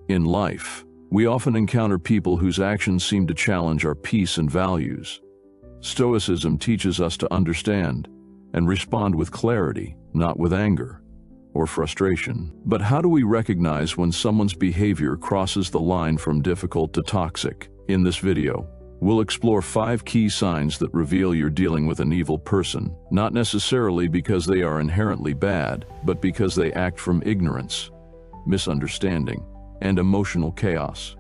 In life, we often encounter people whose actions seem to challenge our peace and values. Stoicism teaches us to understand and respond with clarity, not with anger or frustration. But how do we recognize when someone's behavior crosses the line from difficult to toxic? In this video, we'll explore 5 key signs that reveal you're dealing with an evil person, not necessarily because they are inherently bad, but because they act from ignorance, misunderstanding, and emotional chaos.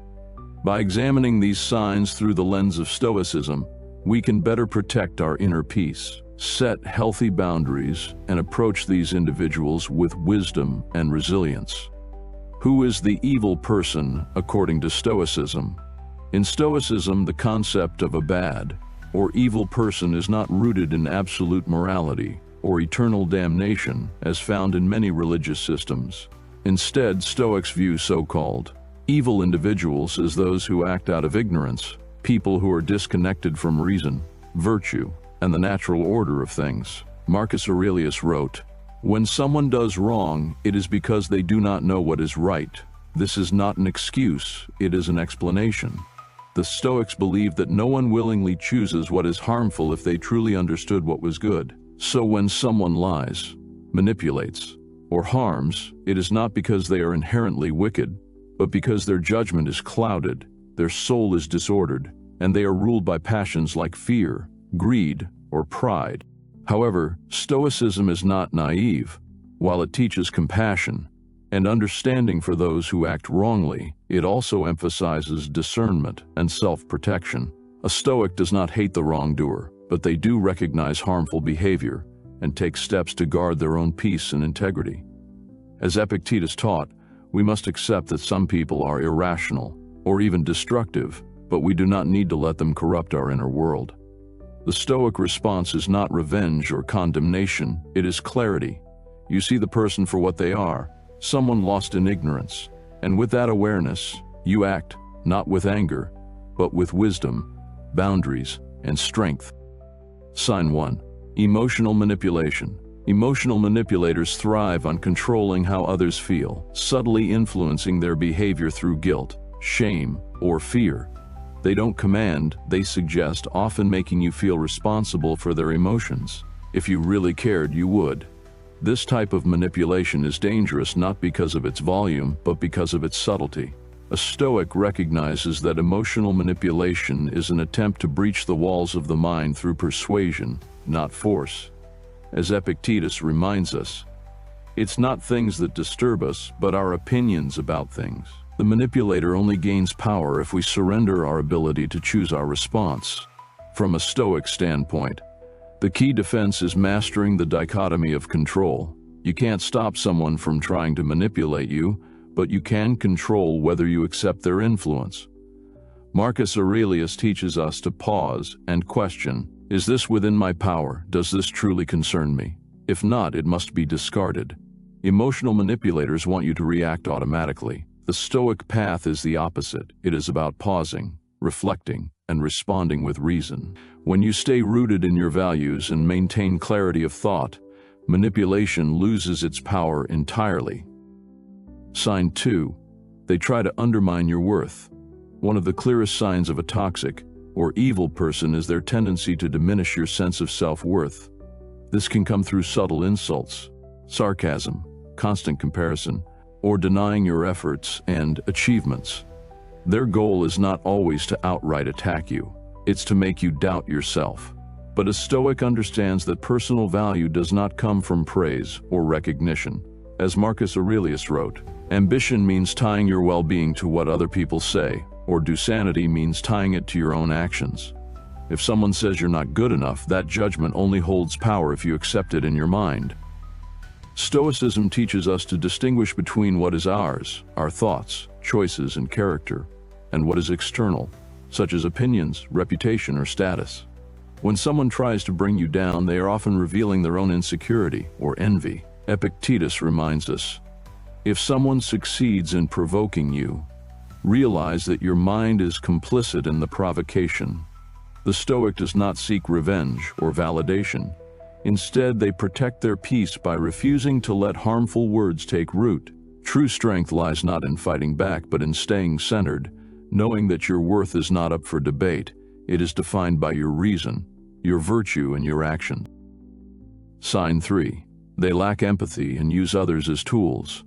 By examining these signs through the lens of Stoicism, we can better protect our inner peace, set healthy boundaries, and approach these individuals with wisdom and resilience. Who is the evil person according to Stoicism? In Stoicism, the concept of a bad or evil person is not rooted in absolute morality or eternal damnation as found in many religious systems. Instead, Stoics view so-called evil individuals as those who act out of ignorance, people who are disconnected from reason, virtue, and the natural order of things. Marcus Aurelius wrote, "When someone does wrong, it is because they do not know what is right. This is not an excuse, it is an explanation." The Stoics believe that no one willingly chooses what is harmful if they truly understood what was good. So when someone lies, manipulates, or harms, it is not because they are inherently wicked, but because their judgment is clouded, their soul is disordered, and they are ruled by passions like fear, greed, or pride. However, Stoicism is not naive. While it teaches compassion and understanding for those who act wrongly, it also emphasizes discernment and self-protection. A Stoic does not hate the wrongdoer, but they do recognize harmful behavior and take steps to guard their own peace and integrity. As Epictetus taught, we must accept that some people are irrational or even destructive, but we do not need to let them corrupt our inner world. The Stoic response is not revenge or condemnation, it is clarity. You see the person for what they are, someone lost in ignorance, and with that awareness, you act, not with anger, but with wisdom, boundaries, and strength. Sign 1. Emotional manipulation. Emotional manipulators thrive on controlling how others feel, subtly influencing their behavior through guilt, shame, or fear. They don't command, they suggest, often making you feel responsible for their emotions. If you really cared, you would. This type of manipulation is dangerous not because of its volume, but because of its subtlety. A Stoic recognizes that emotional manipulation is an attempt to breach the walls of the mind through persuasion, not force. As Epictetus reminds us, it's not things that disturb us, but our opinions about things. The manipulator only gains power if we surrender our ability to choose our response. From a Stoic standpoint, the key defense is mastering the dichotomy of control. You can't stop someone from trying to manipulate you, but you can control whether you accept their influence. Marcus Aurelius teaches us to pause and question, is this within my power? Does this truly concern me? If not, it must be discarded. Emotional manipulators want you to react automatically. The Stoic path is the opposite. It is about pausing, reflecting, and responding with reason. When you stay rooted in your values and maintain clarity of thought, manipulation loses its power entirely. Sign 2. They try to undermine your worth. One of the clearest signs of a toxic or evil person is their tendency to diminish your sense of self-worth. This can come through subtle insults, sarcasm, constant comparison, or denying your efforts and achievements. Their goal is not always to outright attack you, it's to make you doubt yourself. But a Stoic understands that personal value does not come from praise or recognition. As Marcus Aurelius wrote, ambition means tying your well-being to what other people say, or dousanity means tying it to your own actions. If someone says you're not good enough, that judgment only holds power if you accept it in your mind. Stoicism teaches us to distinguish between what is ours, our thoughts, choices, and character, and what is external, such as opinions, reputation, or status. When someone tries to bring you down, they are often revealing their own insecurity or envy. Epictetus reminds us, if someone succeeds in provoking you, realize that your mind is complicit in the provocation. The Stoic does not seek revenge or validation. Instead, they protect their peace by refusing to let harmful words take root. True strength lies not in fighting back, but in staying centered, knowing that your worth is not up for debate. It is defined by your reason, your virtue, and your action. Sign 3. They lack empathy and use others as tools.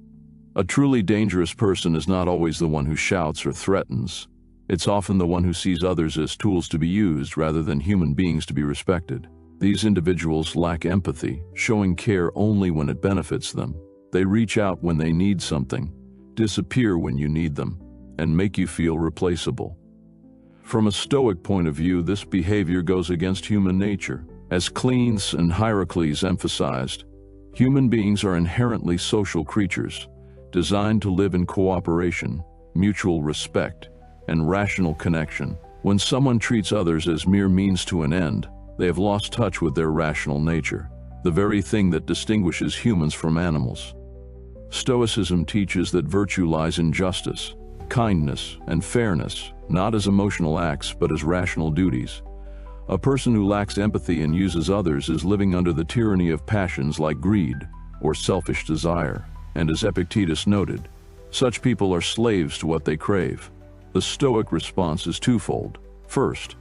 A truly dangerous person is not always the one who shouts or threatens. It's often the one who sees others as tools to be used rather than human beings to be respected. These individuals lack empathy, showing care only when it benefits them. They reach out when they need something, disappear when you need them, and make you feel replaceable. From a Stoic point of view, this behavior goes against human nature. As Cleanthes and Hypocritical emphasized, human beings are inherently social creatures, designed to live in cooperation, mutual respect, and rational connection. When someone treats others as mere means to an end, they have lost touch with their rational nature, the very thing that distinguishes humans from animals. Stoicism teaches that virtue lies in justice, kindness, and fairness, not as emotional acts but as rational duties. A person who lacks empathy and uses others is living under the tyranny of passions like greed or selfish desire. And as Epictetus noted, such people are slaves to what they crave. The Stoic response is twofold. First,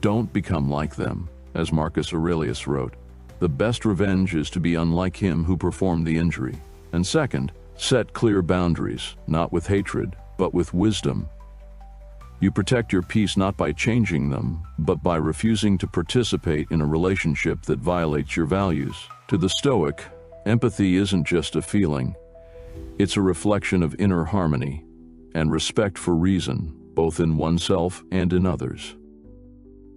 don't become like them, as Marcus Aurelius wrote. The best revenge is to be unlike him who performed the injury. And second, set clear boundaries, not with hatred, but with wisdom. You protect your peace not by changing them, but by refusing to participate in a relationship that violates your values. To the Stoic, empathy isn't just a feeling. It's a reflection of inner harmony and respect for reason, both in oneself and in others.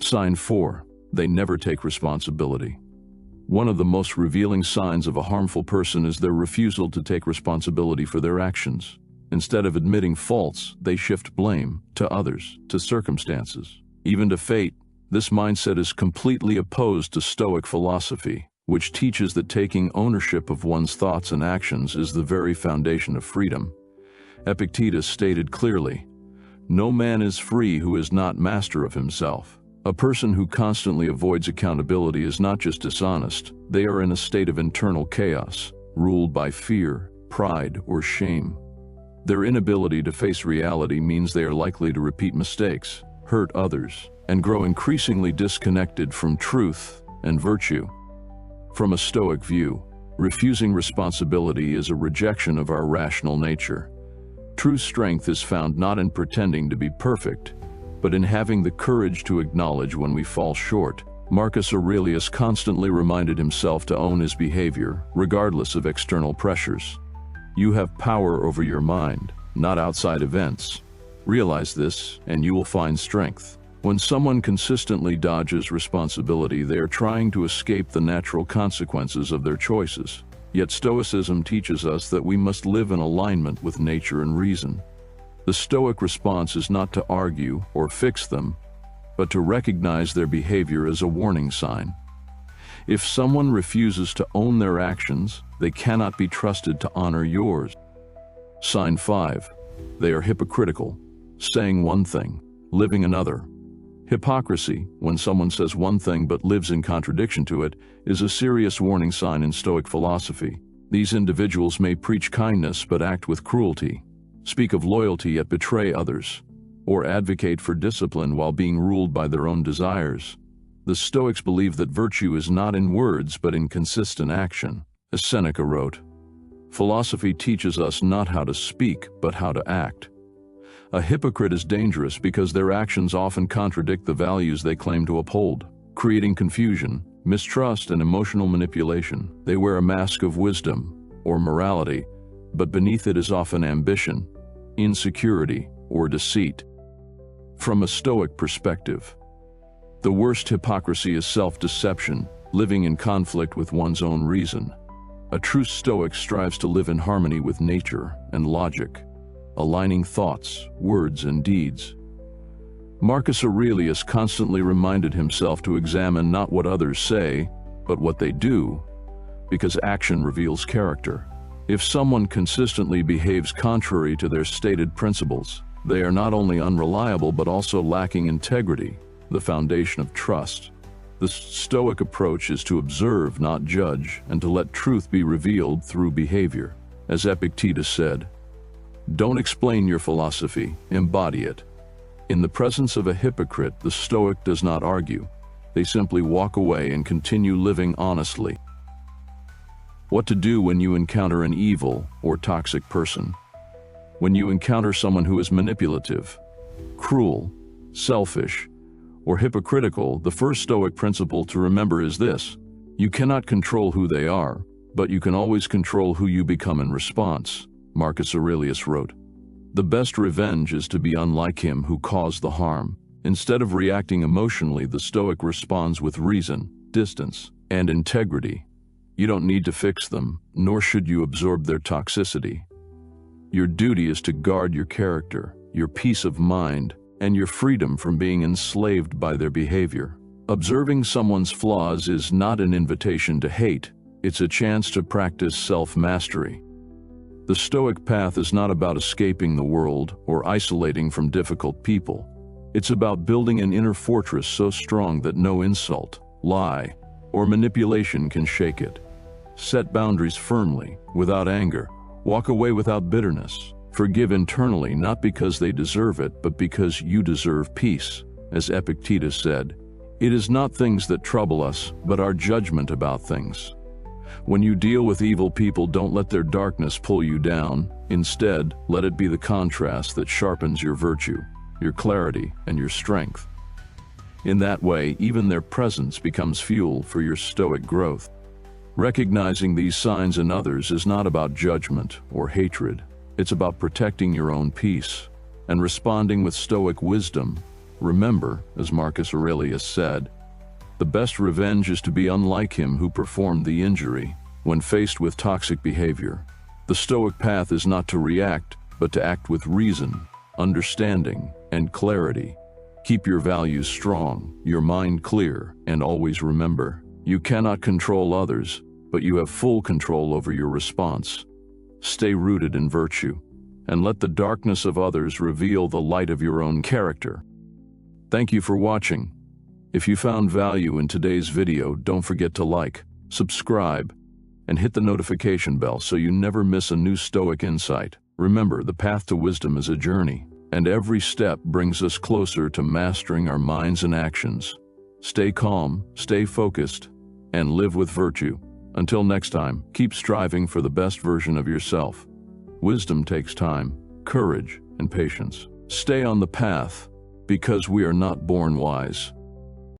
Sign 4. They never take responsibility. One of the most revealing signs of a harmful person is their refusal to take responsibility for their actions. Instead of admitting faults, they shift blame to others, to circumstances, even to fate. This mindset is completely opposed to Stoic philosophy, which teaches that taking ownership of one's thoughts and actions is the very foundation of freedom. Epictetus stated clearly, "No man is free who is not master of himself." A person who constantly avoids accountability is not just dishonest, they are in a state of internal chaos, ruled by fear, pride, or shame. Their inability to face reality means they are likely to repeat mistakes, hurt others, and grow increasingly disconnected from truth and virtue. From a Stoic view, refusing responsibility is a rejection of our rational nature. True strength is found not in pretending to be perfect, but in having the courage to acknowledge when we fall short. Marcus Aurelius constantly reminded himself to own his behavior, regardless of external pressures. You have power over your mind, not outside events. Realize this, and you will find strength. When someone consistently dodges responsibility, they are trying to escape the natural consequences of their choices. Yet Stoicism teaches us that we must live in alignment with nature and reason. The Stoic response is not to argue or fix them, but to recognize their behavior as a warning sign. If someone refuses to own their actions, they cannot be trusted to honor yours. Sign 5. They are hypocritical, saying one thing, living another. Hypocrisy, when someone says one thing but lives in contradiction to it, is a serious warning sign in Stoic philosophy. These individuals may preach kindness but act with cruelty, speak of loyalty yet betray others, or advocate for discipline while being ruled by their own desires. The Stoics believe that virtue is not in words but in consistent action. As Seneca wrote, "Philosophy teaches us not how to speak but how to act." A hypocrite is dangerous because their actions often contradict the values they claim to uphold, creating confusion, mistrust, and emotional manipulation. They wear a mask of wisdom or morality, but beneath it is often ambition, insecurity, or deceit. From a Stoic perspective, the worst hypocrisy is self-deception, living in conflict with one's own reason. A true Stoic strives to live in harmony with nature and logic, aligning thoughts, words, and deeds. Marcus Aurelius constantly reminded himself to examine not what others say, but what they do, because action reveals character. If someone consistently behaves contrary to their stated principles, they are not only unreliable but also lacking integrity, the foundation of trust. The Stoic approach is to observe, not judge, and to let truth be revealed through behavior. As Epictetus said, Don't explain your philosophy, embody it. In the presence of a hypocrite, the Stoic does not argue. They simply walk away and continue living honestly. What to do when you encounter an evil or toxic person? When you encounter someone who is manipulative, cruel, selfish, or hypocritical, the first Stoic principle to remember is this: you cannot control who they are, but you can always control who you become in response. Marcus Aurelius wrote, "The best revenge is to be unlike him who caused the harm." Instead of reacting emotionally, the Stoic responds with reason, distance, and integrity. You don't need to fix them, nor should you absorb their toxicity. Your duty is to guard your character, your peace of mind, and your freedom from being enslaved by their behavior. Observing someone's flaws is not an invitation to hate, it's a chance to practice self-mastery. The Stoic path is not about escaping the world or isolating from difficult people. It's about building an inner fortress so strong that no insult, lie, or manipulation can shake it. Set boundaries firmly, without anger. Walk away without bitterness. Forgive internally, not because they deserve it, but because you deserve peace. As Epictetus said, "It is not things that trouble us, but our judgment about things." When you deal with evil people, don't let their darkness pull you down. Instead, let it be the contrast that sharpens your virtue, your clarity, and your strength. In that way, even their presence becomes fuel for your Stoic growth. Recognizing these signs in others is not about judgment or hatred. It's about protecting your own peace and responding with Stoic wisdom. Remember, as Marcus Aurelius said, "The best revenge is to be unlike him who performed the injury." When faced with toxic behavior, the Stoic path is not to react, but to act with reason, understanding, and clarity. Keep your values strong, your mind clear, and always remember, you cannot control others, but you have full control over your response. Stay rooted in virtue, and let the darkness of others reveal the light of your own character. Thank you for watching. If you found value in today's video, don't forget to like, subscribe, and hit the notification bell so you never miss a new Stoic insight. Remember, the path to wisdom is a journey, and every step brings us closer to mastering our minds and actions. Stay calm, stay focused, and live with virtue. Until next time, keep striving for the best version of yourself. Wisdom takes time, courage, and patience. Stay on the path, because we are not born wise.